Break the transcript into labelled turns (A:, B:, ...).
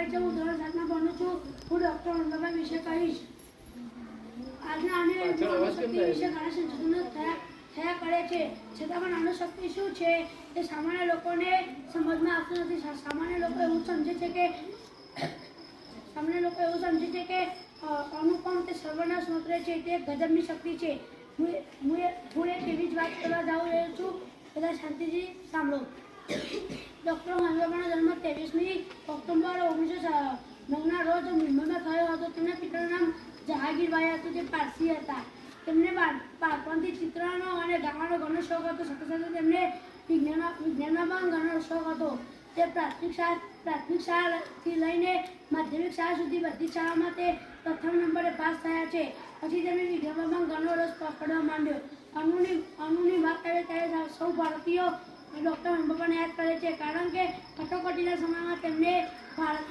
A: ભાઈ છે. હું ધોરણ 7માં ભણું છું. હું ડૉક્ટર અંબાભાઈ વિશે કહીશ. આજના અણુશક્તિ વિશે ઘણા સંશોધનો થયા કરે છે, છતાં પણ અણુશક્તિ શું છે એ સામાન્ય લોકોને સમજમાં આવતું નથી. સામાન્ય લોકો એવું સમજે છે કે અનુપમ તે સર્વનાશ નોતરે છે, તે ગજબની શક્તિ છે. હું એક એવી જ વાત કરવા જઈ રહ્યો છું. બધા શાંતિથી સાંભળો. ડૉક્ટર મહેન્દ્રભાઈનો જન્મ 23મી ઓક્ટોબર 1909ના રોજ મુંબઈમાં થયો હતો. તેમના પિતાનું નામ જહાંગીરભાઈ હતું, જે પારસી હતા. તેમને બાળપણથી ચિત્રનો અને ગાવાનો ઘણો શોખ હતો. સાથે સાથે તેમને વિજ્ઞાનમાં પણ ઘણો શોખ હતો. તે પ્રાથમિક શાળાથી લઈને માધ્યમિક શાળા સુધી બધી શાળામાં તે પ્રથમ નંબરે પાસ થયા છે. પછી તેમને વિજ્ઞાનમાં ઘણો રસ પડવા માંડ્યો. અણુની વાત આવે ત્યારે સૌ ભારતીયો ડૉક્ટર અંબાભાઈને યાદ કરે છે, કારણ કે કટોકટીના સમયમાં તેમને ભારત